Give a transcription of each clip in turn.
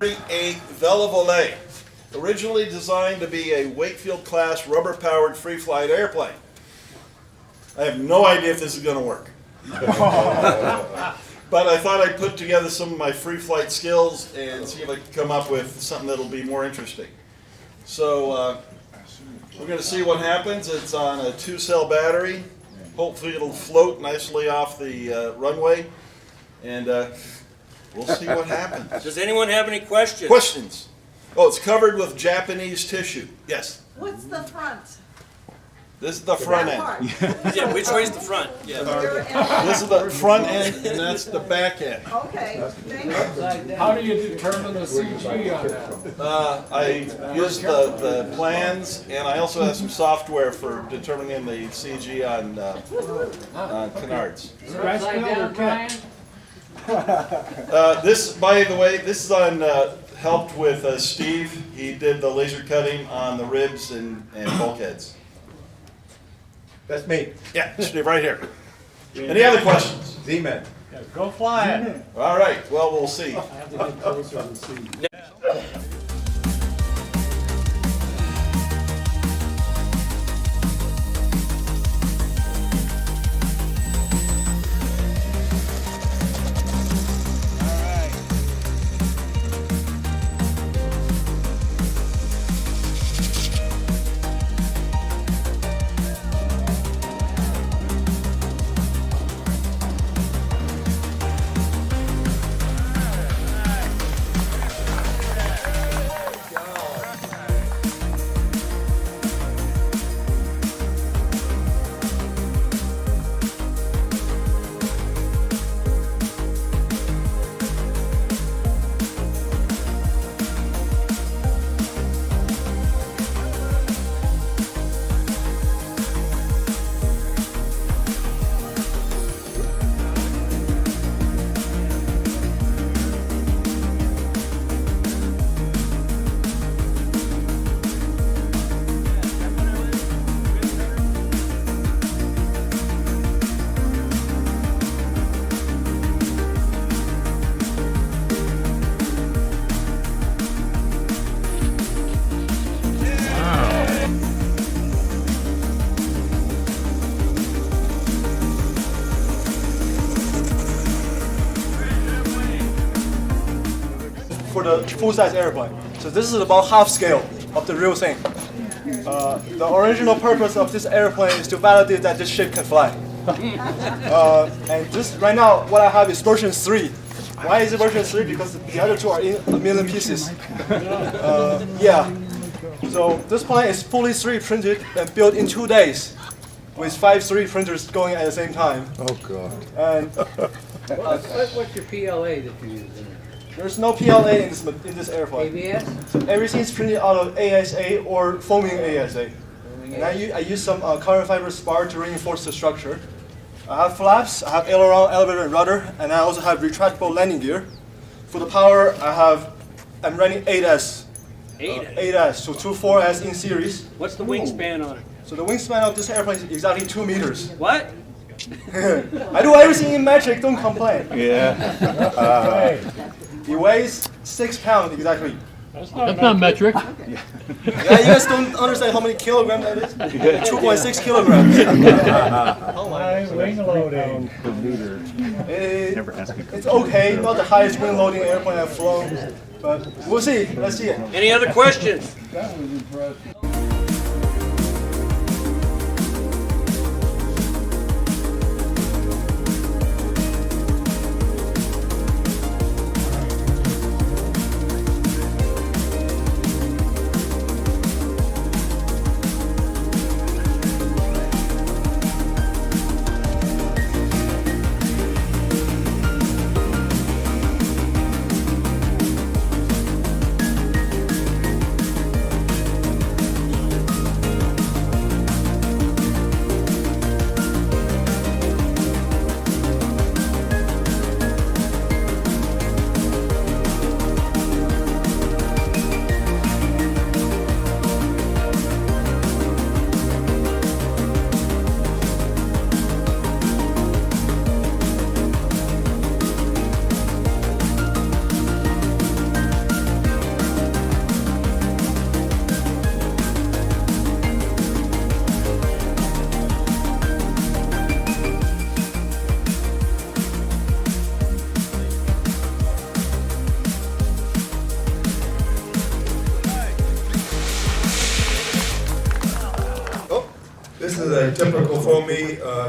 A Vela Volée, originally designed to be a Wakefield-class rubber-powered free-flight airplane. I have no idea if this is going to work. But I thought I'd put together some of my free-flight skills and see if I can come up with something that'll be more interesting. So we're going to see what happens. It's on a 2-cell battery. Hopefully it'll float nicely off the runway, and we'll see what happens. Does anyone have any questions? Questions? Oh, it's covered with Japanese tissue. Yes. What's the front? This is the front That end. part. Yeah, which way is the front? Yeah. Rear and- This is the front end, and that's the back end. Okay, thank you. How do you determine the CG on that? I used the plans, and I also have some software for determining the CG on canards. Scratch build or kit? This, by the way, this is on helped with Steve. He did the laser cutting on the ribs and bulkheads. That's me. Yeah, Steve, right here. Any other questions? Z-Man. Yeah, go fly it. All right. Well, we'll see. I have to get closer and see. For the full-size airplane. So this is about half scale of the real thing. The original purpose of this airplane is to validate that this ship can fly. And this right now, what I have is version 3. Why is it version 3? Because the other two are in a million pieces. Yeah. So this plane is fully 3D printed and built in 2 days, with 5 3D printers going at the same time. Oh, God. And What's your PLA that you use in it? there's no PLA in this airplane. ABS? Everything is printed out of ASA or foaming ASA. And I use some carbon fiber spar to reinforce the structure. I have flaps, I have aileron, elevator, and rudder, and I also have retractable landing gear. For the power, I'm running 8S. 8S, so 2 4S in series. What's the wingspan on it? So the wingspan of this airplane is exactly 2 meters. What? I do everything in metric, don't complain. Yeah. It weighs 6 pounds exactly. That's not metric. Yeah, you guys don't understand how many kilograms that is? 2.6 kilograms. High wing loading. It's okay, not the highest wing loading airplane I've flown, but we'll see. Let's see it. Any other questions? That was impressive.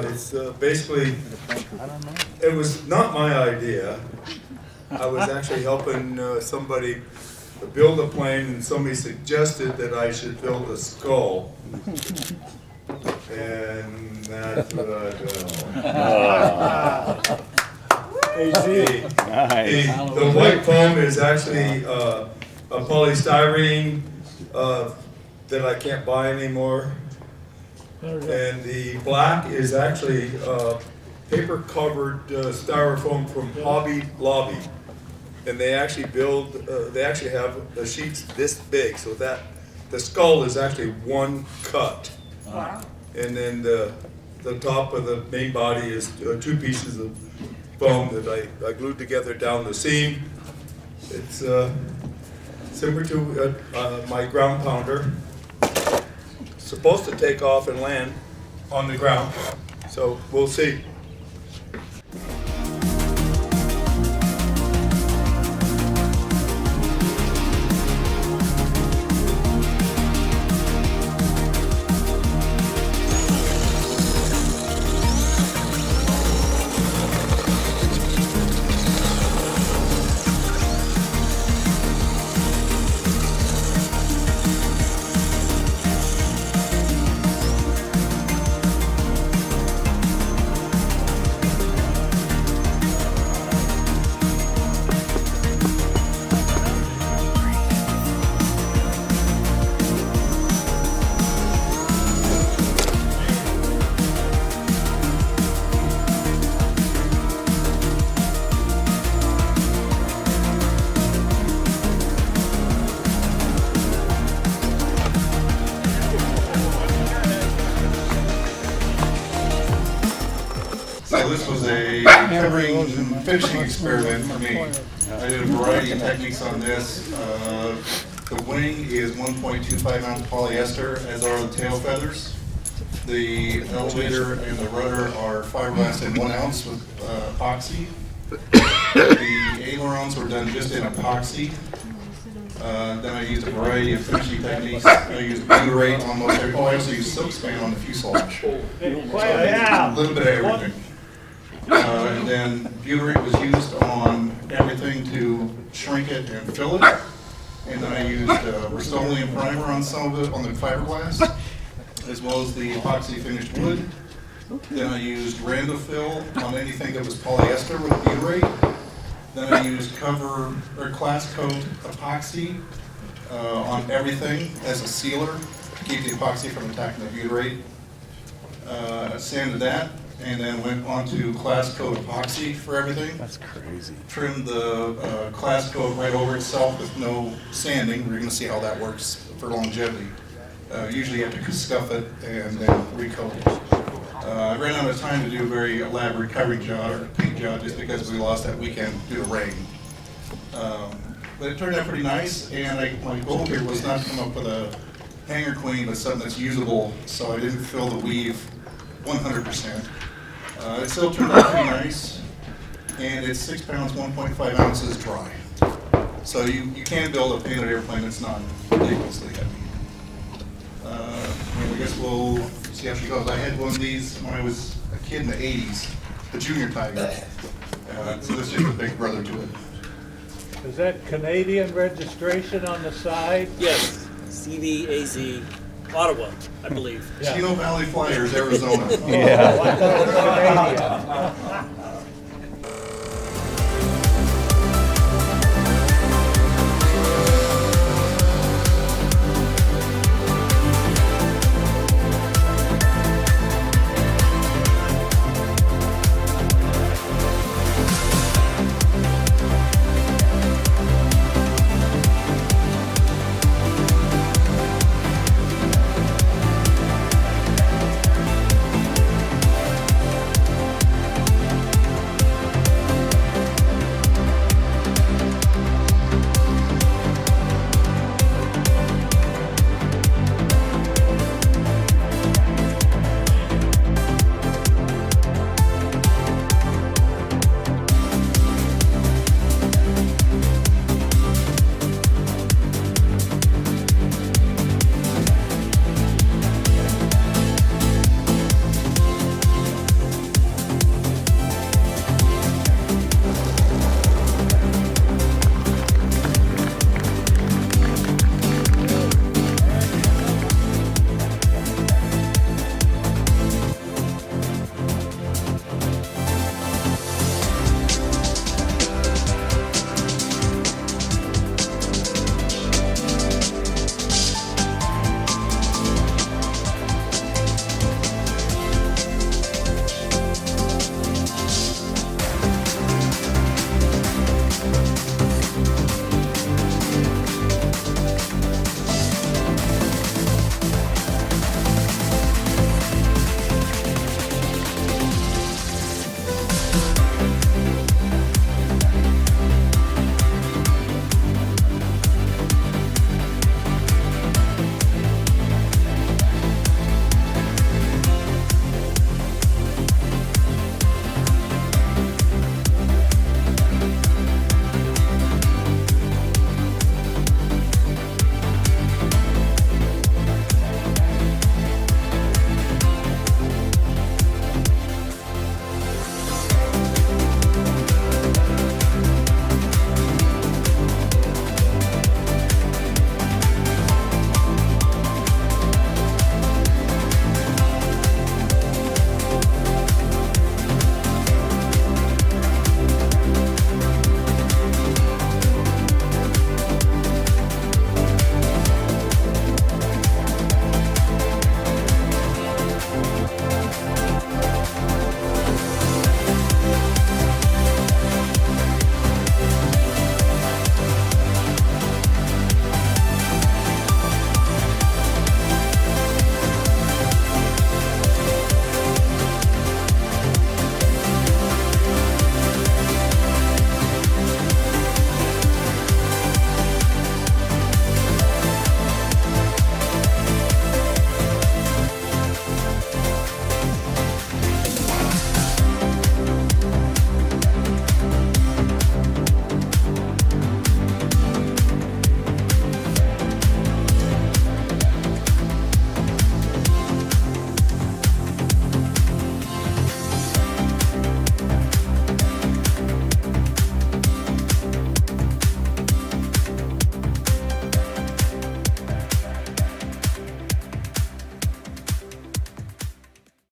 It's basically, it was not my idea. I was actually helping somebody build a plane, and somebody suggested that I should build a skull. And that's what I did. The white foam is actually a polystyrene that I can't buy anymore. And the black is actually paper-covered styrofoam from Hobby Lobby. And they actually build, they actually have the sheets this big, so that the skull is actually one cut. Wow. And then the top of the main body is two pieces of foam that I glued together down the seam. It's similar to my ground pounder. Supposed to take off and land on the ground, so we'll see. So this was a covering and finishing experiment for me. I did a variety of techniques on this. The wing is 1.25 ounce polyester, as are the tail feathers. The elevator and the rudder are fiberglass in 1 ounce with epoxy. The ailerons were done just in epoxy. Then I used a variety of finishing techniques. I used butyrate on most everything. Oh, I also used silk span on the fuselage. So a little bit of everything. And then butyrate was used on everything to shrink it and fill it. And then I used Rust-Oleum primer on some of it on the fiberglass, as well as the epoxy finished wood. Then I used Randofill on anything that was polyester with butyrate. Then I used cover or class coat epoxy on everything as a sealer to keep the epoxy from attacking the butyrate. Sanded that, and then went on to class coat epoxy for everything. That's crazy. Trimmed the class coat right over itself with no sanding. We're going to see how that works for longevity. Usually you have to scuff it and then recoat it. I ran out of time to do a very elaborate covering job or paint job just because we lost that weekend due to rain. But it turned out pretty nice, and my goal here was not to come up with a hanger queen, but something that's usable, so I didn't fill the weave 100%. It still turned out pretty nice, and it's 6 pounds, 1.5 ounces dry. So you can build a painted airplane that's not ridiculously heavy. I guess we'll see how she goes. I had one of these when I was a kid in the 80s, the Junior Tiger. So this is just a big brother to it. Is that Canadian registration on the side? Yes, CVAZ, Ottawa, I believe. Yeah. Chino Valley Flyers, Arizona. Oh, I thought it was Canadian.